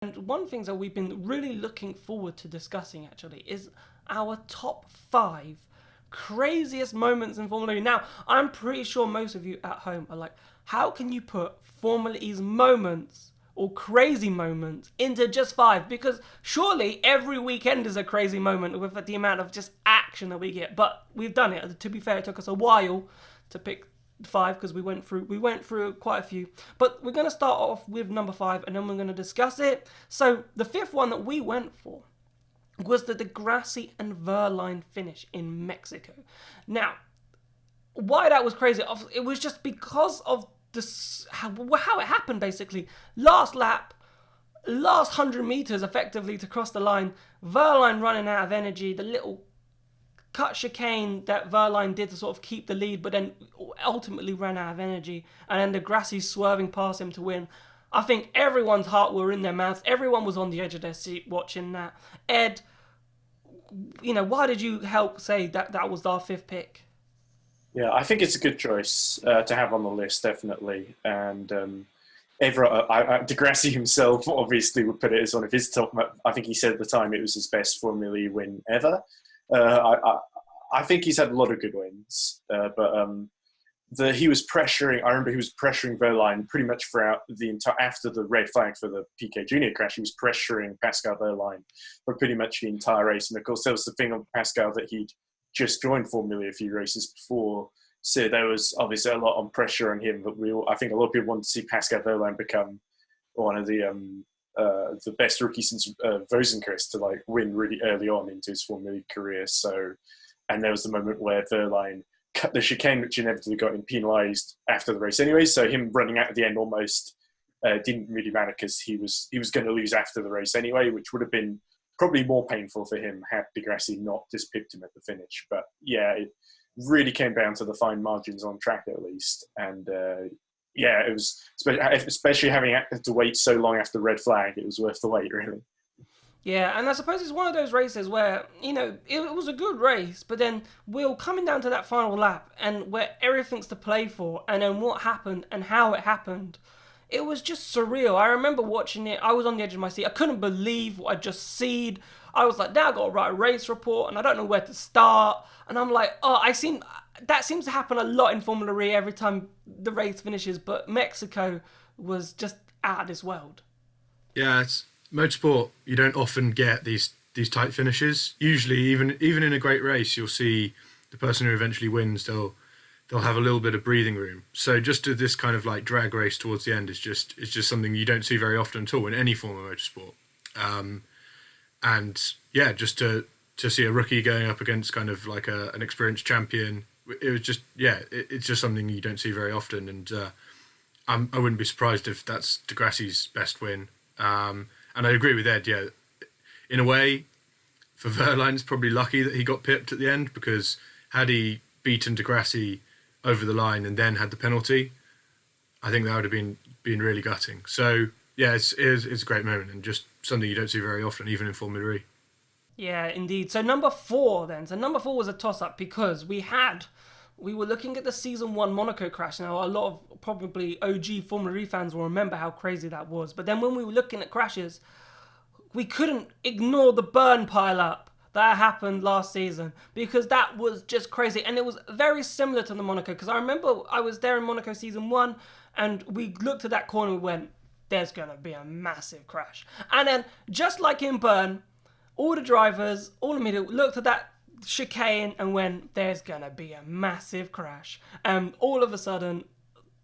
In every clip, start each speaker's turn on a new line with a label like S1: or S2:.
S1: And one thing that we've been really looking forward to discussing actually is our top five craziest moments in Formula E. Now, I'm pretty sure most of you at home are like, how can you put Formula E's moments or crazy moments into just five? Because surely every weekend is a crazy moment with the amount of just action that we get. But we've done it. To be fair, it took us a while to pick five because we went through quite a few, but we're going to start off with number five and then we're going to discuss it. So the fifth one that we went for was the Degrassi and Verline finish in Mexico. Now, why that was crazy, it was just because of this, how it happened basically. Last lap, last 100 meters effectively to cross the line, Verline running out of energy, the little cut chicane that Verline did to sort of keep the lead, but then ultimately ran out of energy, and then Degrassi swerving past him to win. I think everyone's heart were in their mouths. Everyone was on the edge of their seat watching that. Ed, why did you help say that that was our fifth pick?
S2: Yeah, I think it's a good choice to have on the list, definitely. And Degrassi himself obviously would put it as one of his top. I think he said at the time it was his best Formula E win ever. Uh, I, I, I think he's had a lot of good wins, but he was pressuring. I remember he was pressuring Verline pretty much throughout the entire after the red flag for the Piquet Junior crash. He was pressuring Pascal Verline for pretty much the entire race, and of course there was the thing on Pascal that he'd just joined Formula a few races before, so there was obviously a lot on pressure on him. But I think a lot of people want to see Pascal Verline become one of the best rookies since Rosenkrantz to like win really early on into his Formula E career. So, and there was the moment where Verline cut the chicane, which inevitably got him penalised after the race anyway. So him running out at the end almost didn't really matter because he was going to lose after the race anyway, which would have been probably more painful for him had Degrassi not just picked him at the finish. But yeah, it really came down to the fine margins on track at least, and yeah, it was especially having to wait so long after the red flag. It was worth the wait, really.
S1: Yeah, and I suppose it's one of those races where, it was a good race, but then we're coming down to that final lap and where everything's to play for, and then what happened and how it happened. It was just surreal. I remember watching it, I was on the edge of my seat. I couldn't believe what I just seen. I was like, now I gotta write a race report and I don't know where to start. And I'm like, that seems to happen a lot in Formula E every time the race finishes, but Mexico was just out of this world.
S3: Yeah, it's motorsport. You don't often get these tight finishes. Usually, even in a great race, you'll see the person who eventually wins. They'll have a little bit of breathing room. So just to this kind of like drag race towards the end is just something you don't see very often at all in any form of motorsport. And yeah, just to see a rookie going up against kind of like an experienced champion, it was just it's just something you don't see very often. And I wouldn't be surprised if that's Degrassi's best win. And I agree with Ed. Yeah, in a way, for Verline, it's probably lucky that he got pipped at the end, because had he beaten Degrassi over the line and then had the penalty, I think that would have been really gutting. So yeah, it's a great moment and just something you don't see very often, even in Formula E.
S1: Yeah, indeed. So number four then. So number four was a toss-up because we were looking at the season one Monaco crash. Now, a lot of probably OG Formula E fans will remember how crazy that was. But then when we were looking at crashes, we couldn't ignore the burn pile up that happened last season, because that was just crazy. And it was very similar to the Monaco, because I remember I was there in Monaco season one and we looked at that corner and we went, there's going to be a massive crash. And then, just like in Burn, all the drivers, all the media looked at that chicane and went, there's going to be a massive crash. And all of a sudden,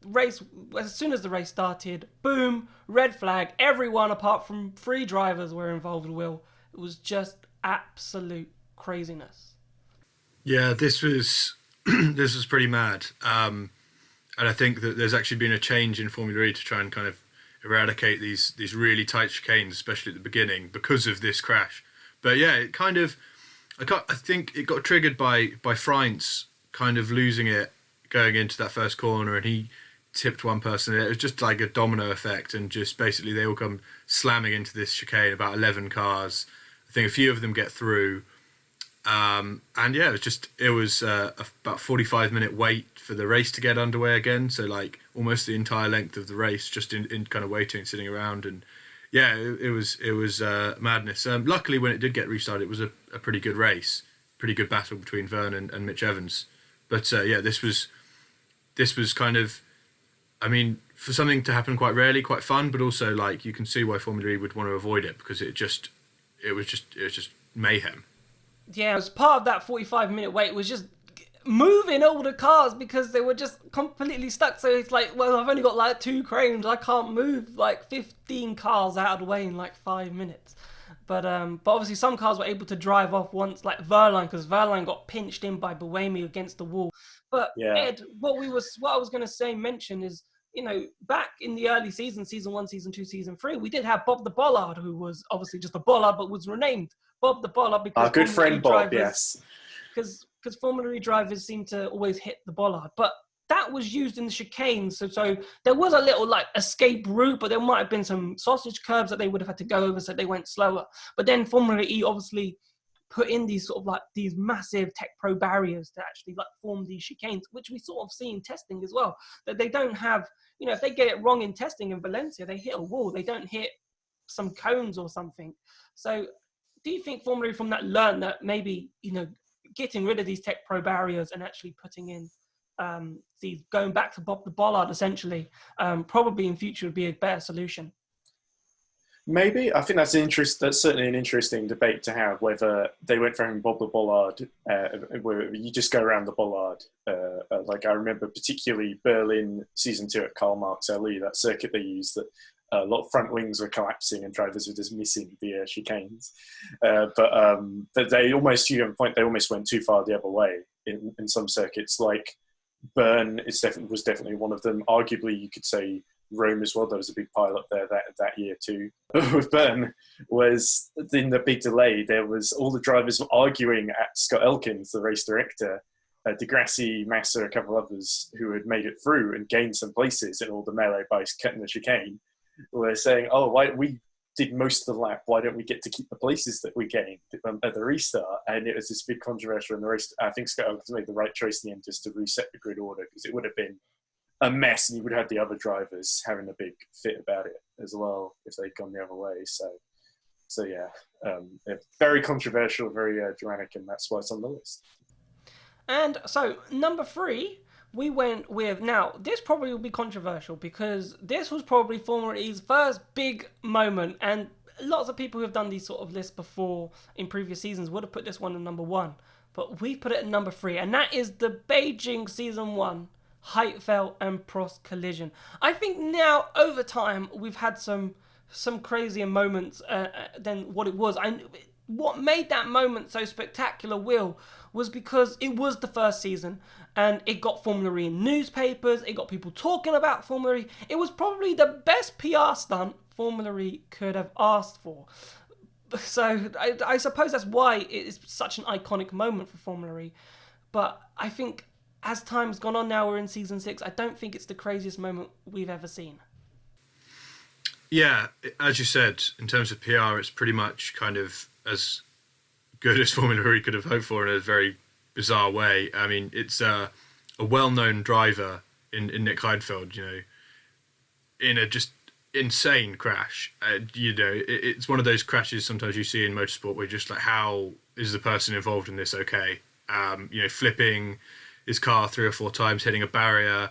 S1: race, as soon as the race started, boom, red flag. Everyone apart from three drivers were involved, Will. It was just absolute craziness.
S3: Yeah, this was this was pretty mad. And I think that there's actually been a change in Formula E to try and kind of eradicate these really tight chicanes, especially at the beginning, because of this crash. But yeah, it kind of, I think it got triggered by France kind of losing it going into that first corner, and he tipped one person. It was just like a domino effect, and just basically they all come slamming into this chicane. About 11 cars. I think a few of them get through. And yeah, it was about 45-minute wait for the race to get underway again. So like almost the entire length of the race, just in kind of waiting, sitting around. And Yeah, it was madness. Luckily, when it did get restarted, it was a pretty good race, pretty good battle between Verne and Mitch Evans. But yeah, this was kind of, I mean, for something to happen quite rarely, quite fun, but also like you can see why Formula E would want to avoid it because it was just mayhem.
S1: Yeah, as part of that 45-minute wait was just moving all the cars because they were just completely stuck. So it's like, well, I've only got like 2 cranes. I can't move like 15 cars out of the way in like 5 minutes. But obviously some cars were able to drive off once, like Verline, because Verline got pinched in by Buemi against the wall. But
S2: Yeah.
S1: Ed, what I was going to mention is, back in the early season 1, season 2, season 3, we did have Bob the Bollard, who was obviously just a Bollard, but was renamed Bob the Bollard because
S2: Our good friend Bob,
S1: drivers,
S2: yes.
S1: Because Formula E drivers seem to always hit the bollard. But that was used in the chicanes. So there was a little like escape route, but there might have been some sausage curbs that they would have had to go over so they went slower. But then Formula E obviously put in these sort of like these massive Tech Pro barriers to actually like form these chicanes, which we sort of see in testing as well. That they don't have, if they get it wrong in testing in Valencia, they hit a wall. They don't hit some cones or something. So do you think Formula E from that learned that maybe, getting rid of these Tech Pro barriers and actually putting in these, going back to Bob the Bollard essentially, probably in future would be a better solution?
S2: Maybe. I think that's certainly an interesting debate to have, whether they went for having Bob the Bollard, where you just go around the bollard. Like I remember particularly Berlin season 2 at Karl Marx LE, that circuit they used, that a lot of front wings were collapsing and drivers were just missing the chicanes. But they almost, you have a point, they almost went too far the other way in some circuits. Like Bern was definitely one of them. Arguably, you could say Rome as well. There was a big pile up there that year too. With Bern was in the big delay. There was all the drivers were arguing at Scott Elkins, the race director, Degrassi, Massa, a couple others who had made it through and gained some places in all the melee by cutting the chicane. Were saying, "Oh, why we did most of the lap? Why don't we get to keep the places that we gained at the restart?" And it was this big controversy in the race. I think Scott Elkins made the right choice in the end, just to reset the grid order, because it would have been a mess, and you would have had the other drivers having a big fit about it as well if they'd gone the other way. So yeah, very controversial, very dramatic, and that's why it's on the list.
S1: And so number 3, we went with, now this probably will be controversial because this was probably Formula E's first big moment, and lots of people who have done these sort of lists before in previous seasons would have put this one at number 1, but we put it at number 3, and that is the Beijing season 1 Heidfeld and Prost collision. I think now over time we've had some crazier moments than what it was. What made that moment so spectacular, Will, was because it was the first season and it got Formula E in newspapers, it got people talking about Formula E. It was probably the best PR stunt Formula E could have asked for. So I suppose that's why it is such an iconic moment for Formula E. But I think as time's gone on, now we're in season 6, I don't think it's the craziest moment we've ever seen.
S3: Yeah, as you said, in terms of PR, it's pretty much kind of as good as Formula E could have hoped for in a very bizarre way. I mean, it's a well-known driver in Nick Heidfeld, in a just insane crash. It's one of those crashes sometimes you see in motorsport where you're just like, how is the person involved in this okay? Flipping his car 3 or 4 times, hitting a barrier.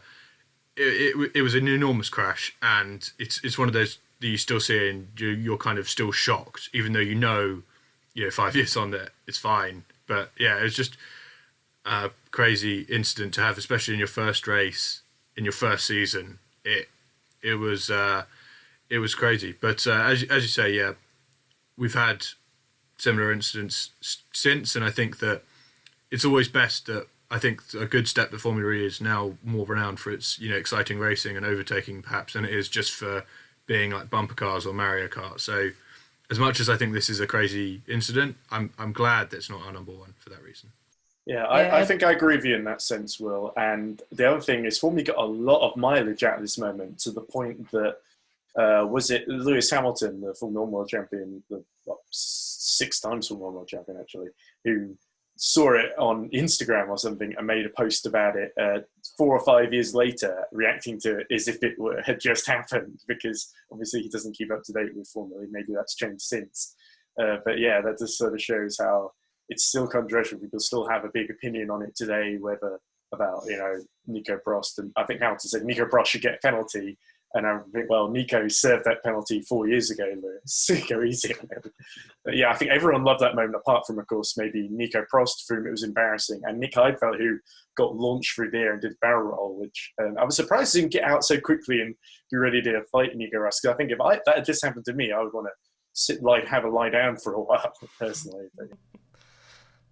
S3: It was an enormous crash, and it's one of those that you still see and you're kind of still shocked, even though 5 years on that it's fine. But yeah, it was just a crazy incident to have, especially in your first race, in your first season. It was crazy. But as you say, yeah, we've had similar incidents since, and I think that it's always best that, I think a good step that Formula E is now more renowned for its exciting racing and overtaking perhaps than it is just for being like bumper cars or Mario Kart. So as much as I think this is a crazy incident, I'm glad that it's not our number 1 for that reason.
S2: Yeah, I think I agree with you in that sense, Will. And the other thing is, Formula E got a lot of mileage out of this moment, to the point that was it Lewis Hamilton, the Formula 1 world champion, the 6 times Formula 1 world champion actually, who saw it on Instagram or something and made a post about it 4 or 5 years later, reacting to it as if it had just happened, because obviously he doesn't keep up to date with Formula E. Maybe that's changed since. But yeah, that just sort of shows how it's still controversial. People still have a big opinion on it today, whether about, Nico Prost. And I think Hamilton said Nico Prost should get a penalty. And I think, well, Nico served that penalty 4 years ago, Lewis. Go easy on him. But yeah, I think everyone loved that moment, apart from, of course, maybe Nico Prost, for whom it was embarrassing, and Nick Heidfeld, who got launched through there and did barrel roll, which I was surprised he didn't get out so quickly and be ready to fight Nico Rosberg. Because I think if that had just happened to me, I would want to have a lie down for a while, personally.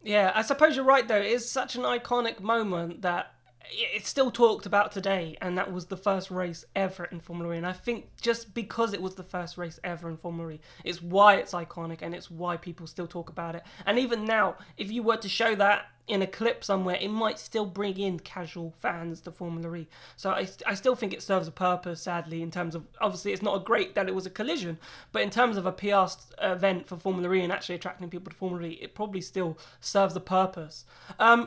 S1: Yeah, I suppose you're right, though. It is such an iconic moment that it's still talked about today, and that was the first race ever in Formula E. And I think just because it was the first race ever in Formula E, it's why it's iconic, and it's why people still talk about it. And even now, if you were to show that in a clip somewhere, it might still bring in casual fans to Formula E. So I still think it serves a purpose, sadly, in terms of, obviously it's not great that it was a collision, but in terms of a PR event for Formula E and actually attracting people to Formula E, it probably still serves a purpose.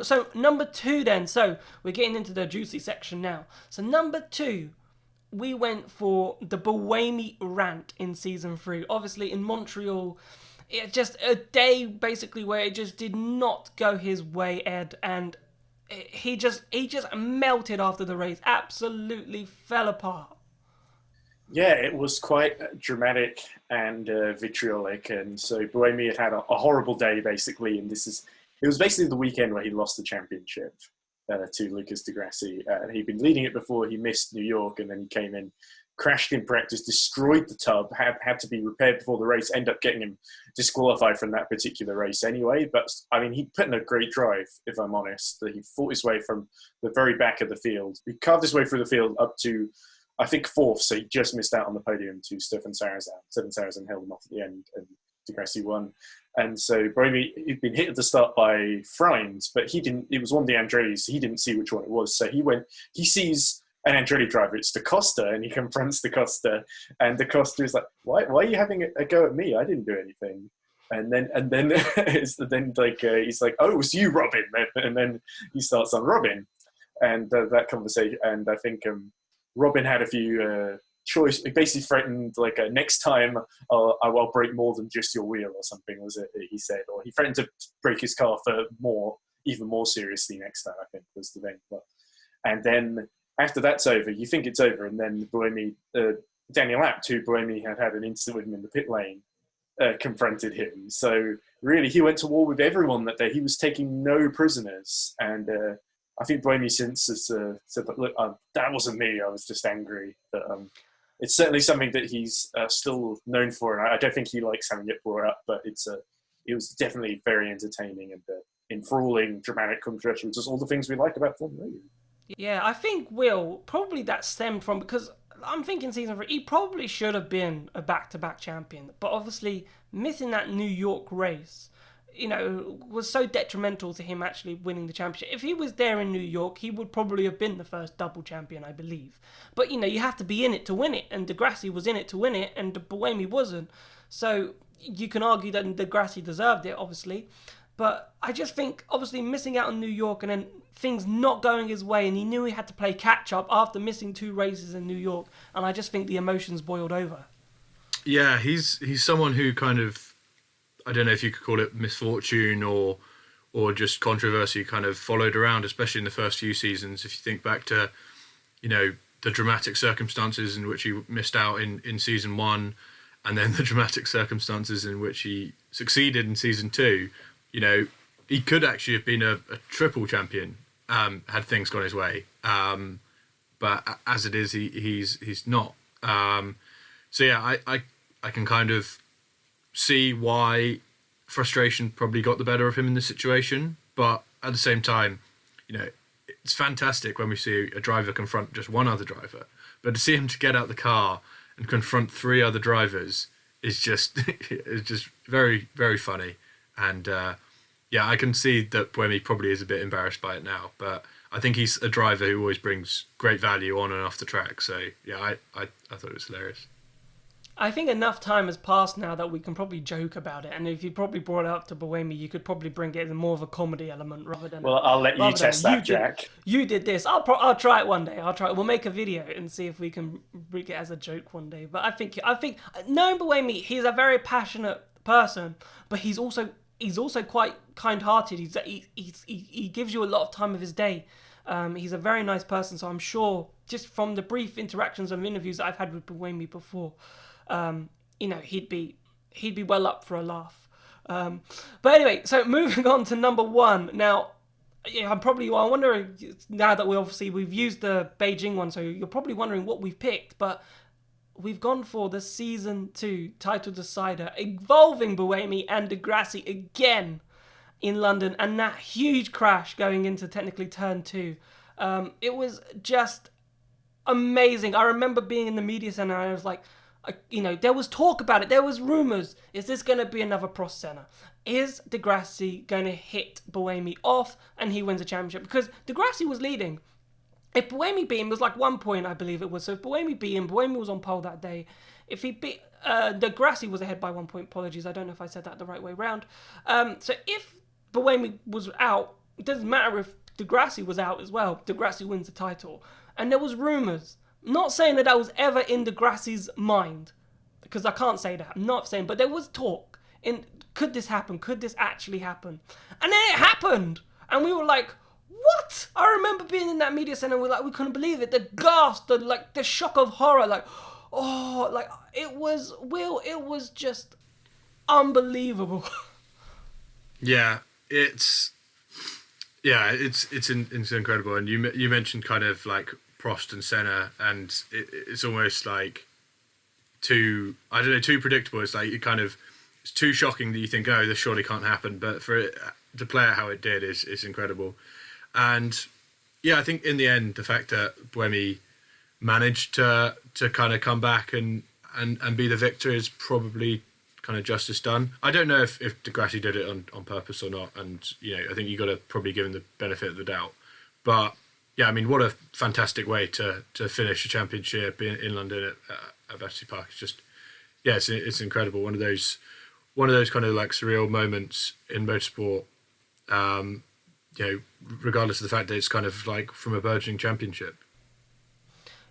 S1: So number 2 then, so we're getting into the juicy section now. So number 2, we went for the Buemi rant in season 3. Obviously in Montreal, it just a day basically where it just did not go his way, Ed, and he just melted after the race, absolutely fell apart.
S2: Yeah, it was quite dramatic and vitriolic, and so Buemi had a horrible day basically, and it was basically the weekend where he lost the championship to Lucas di Grassi. He'd been leading it before, he missed New York, and then he came in, crashed in practice, destroyed the tub, had to be repaired before the race, ended up getting him disqualified from that particular race anyway. But I mean, he put in a great drive, if I'm honest. He fought his way from the very back of the field. He carved his way through the field up to, I think, 4th, so he just missed out on the podium to Stefan Sarrazin. Stefan Sarrazin held him off at the end, and di Grassi won. And so Buemi, he'd been hit at the start by Freins, but it was one of the Andretti's, so he didn't see which one it was. So he sees an Andretti driver, it's Da Costa, and he confronts Da Costa, and Da Costa is like, why are you having a go at me? I didn't do anything. And then he's like, oh, it was you, Robin. And then he starts on Robin, and that conversation. And I think Robin had a few choice. He basically threatened next time I'll break more than just your wheel or something, was it? He said, or he threatened to break his car for even more seriously next time, I think was the thing. And then after that's over, you think it's over, and then Buemi, Daniel Abt, who Buemi had an incident with him in the pit lane, confronted him. So really, he went to war with everyone that day. He was taking no prisoners, and I think Buemi since has said, "Look, that wasn't me. I was just angry." But it's certainly something that he's still known for, and I don't think he likes having it brought up. But it was definitely very entertaining and enthralling, dramatic, controversial, just all the things we like about Formula E.
S1: Yeah, I think, Will, probably that stemmed from, because I'm thinking season 3, he probably should have been a back-to-back champion, but obviously missing that New York race, was so detrimental to him actually winning the championship. If he was there in New York, he would probably have been the first double champion, I believe. But, you have to be in it to win it, and di Grassi was in it to win it, and Buemi wasn't. So you can argue that di Grassi deserved it, obviously. But I just think, obviously, missing out on New York and then things not going his way, and he knew he had to play catch-up after missing 2 races in New York, and I just think the emotions boiled over.
S3: Yeah, he's someone who kind of, I don't know if you could call it misfortune or just controversy, kind of followed around, especially in the first few seasons. If you think back to, the dramatic circumstances in which he missed out in season 1, and then the dramatic circumstances in which he succeeded in season 2, he could actually have been a triple champion had things gone his way. But as it is, he's not. So yeah, I can kind of see why frustration probably got the better of him in this situation. But at the same time, it's fantastic when we see a driver confront just one other driver. But to see him to get out the car and confront 3 other drivers is just very, very funny. And yeah, I can see that Buemi probably is a bit embarrassed by it now, but I think he's a driver who always brings great value on and off the track. So yeah, I thought it was hilarious.
S1: I think enough time has passed now that we can probably joke about it. And if you probably brought it up to Buemi, you could probably bring it in more of a comedy element rather than
S2: Well, I'll let you test that, Jack.
S1: You did this. I'll try it one day. I'll try it. We'll make a video and see if we can bring it as a joke one day. But I think knowing Buemi, he's a very passionate person, but he's also quite kind-hearted. He gives you a lot of time of his day. He's a very nice person, so I'm sure just from the brief interactions and interviews that I've had with Buemi before, he'd be well up for a laugh. But anyway, so moving on to number one. Now, yeah, I'm wondering now that we've used the Beijing one, so you're probably wondering what we've picked, but we've gone for the season 2 title decider involving Buemi and Di Grassi again in London, and that huge crash going into technically turn 2. It was just amazing. I remember being in the media center and I was like, there was talk about it. There was rumors. Is this going to be another Prost Senna? Is Di Grassi going to hit Buemi off and he wins the championship? Because Di Grassi was leading. If Buemi beat him, it was like 1 point, I believe it was. So if Buemi beat him, Buemi was on pole that day. If he beat Di Grassi was ahead by 1 point. Apologies, I don't know if I said that the right way round. So if Buemi was out, it doesn't matter if Di Grassi was out as well. Di Grassi wins the title. And there was rumours. Not saying that was ever in Di Grassi's mind, because I can't say that. I'm not saying, but there was talk. Could this happen? Could this actually happen? And then it happened. And we were like, what? I remember being in that media center and we couldn't believe it. The gasp, the shock of horror, it was just unbelievable.
S3: Yeah, it's incredible. And you mentioned kind of like Prost and Senna, and it's almost like too predictable. It's like it's too shocking that you think, oh, this surely can't happen. But for it to play out how it did is incredible. And yeah, I think in the end, the fact that Buemi managed to kind of come back and be the victor is probably kind of justice done. I don't know if Di Grassi did it on purpose or not, and I think you got to probably give him the benefit of the doubt. But yeah, I mean, what a fantastic way to finish a championship in London at Battersea Park. It's just, yeah, it's incredible. One of those kind of like surreal moments in motorsport. Regardless of the fact that it's kind of like from a burgeoning championship.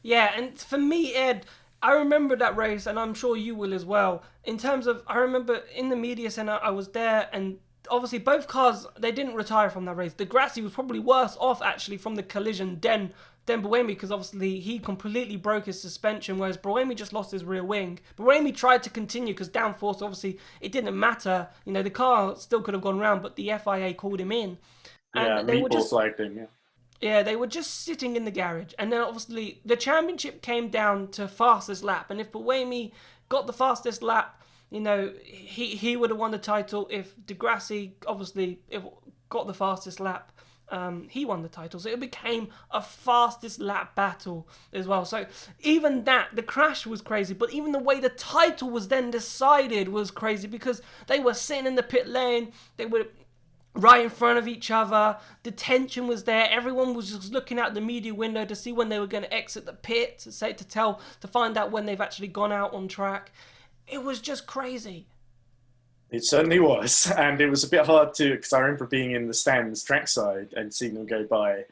S1: Yeah, and for me, Ed, I remember that race, and I'm sure you will as well. In terms of, I remember in the media center, I was there, and obviously both cars, they didn't retire from that race. Di Grassi was probably worse off actually from the collision than Buemi, because obviously he completely broke his suspension, whereas Buemi just lost his rear wing. Buemi tried to continue because downforce, obviously it didn't matter. The car still could have gone round, but the FIA called him in.
S2: And
S1: they were
S2: just flagged him, yeah.
S1: Yeah, they were just sitting in the garage. And then obviously the championship came down to fastest lap. And if Buemi got the fastest lap, he would have won the title. If Di Grassi obviously got the fastest lap, he won the title. So it became a fastest lap battle as well. So even that, the crash was crazy. But even the way the title was then decided was crazy, because they were sitting in the pit lane. They were right in front of each other. The tension was there. Everyone was just looking out the media window to see when they were going to exit the pit, to find out when they've actually gone out on track. It was just crazy.
S2: It certainly was. And it was a bit hard because I remember being in the stands trackside and seeing them go by.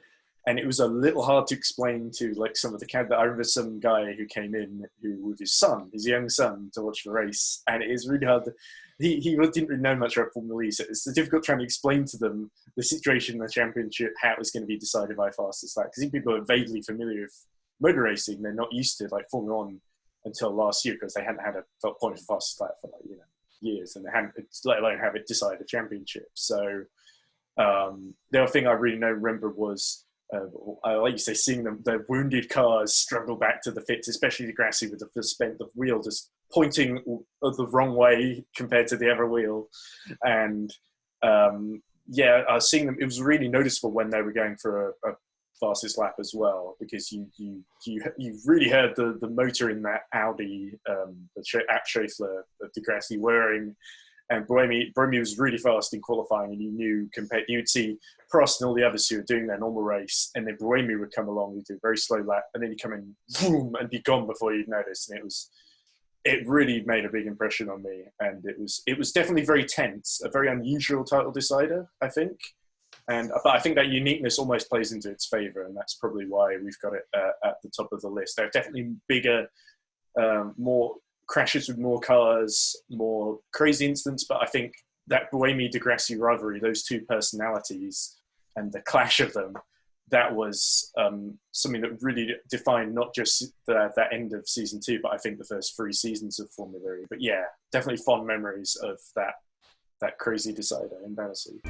S2: And it was a little hard to explain to some of the candidates. I remember some guy who came in with his young son, to watch the race. And it is really hard he didn't really know much about Formula E, so it's difficult trying to explain to them the situation in the championship, how it was going to be decided by fastest lap. Because people are vaguely familiar with motor racing, they're not used to Formula One until last year, because they hadn't had a point for fastest lap for years, and they hadn't, let alone have it decide the championship. So the other thing I really remember was, like you say, seeing the wounded cars struggle back to the pits, especially Di Grassi with the wheel just pointing the wrong way compared to the other wheel. And I was seeing them, it was really noticeable when they were going for a fastest lap as well, because you really heard the motor in that Audi, the Abschäffler of Di Grassi whirring. And Buemi was really fast in qualifying, and you knew you'd see Prost and all the others who were doing their normal race, and then Buemi would come along, he'd do a very slow lap, and then he'd come in, boom, and be gone before you'd notice. And it was it really made a big impression on me, and it was definitely very tense, a very unusual title decider, I think. But I think that uniqueness almost plays into its favour, and that's probably why we've got it at the top of the list. There are definitely bigger, more crashes with more cars, more crazy incidents, but I think that Buemi-Degrassi rivalry, those two personalities and the clash of them, that was something that really defined not just that end of season 2, but I think the first 3 seasons of Formula E. But yeah, definitely fond memories of that crazy decider in Bercy.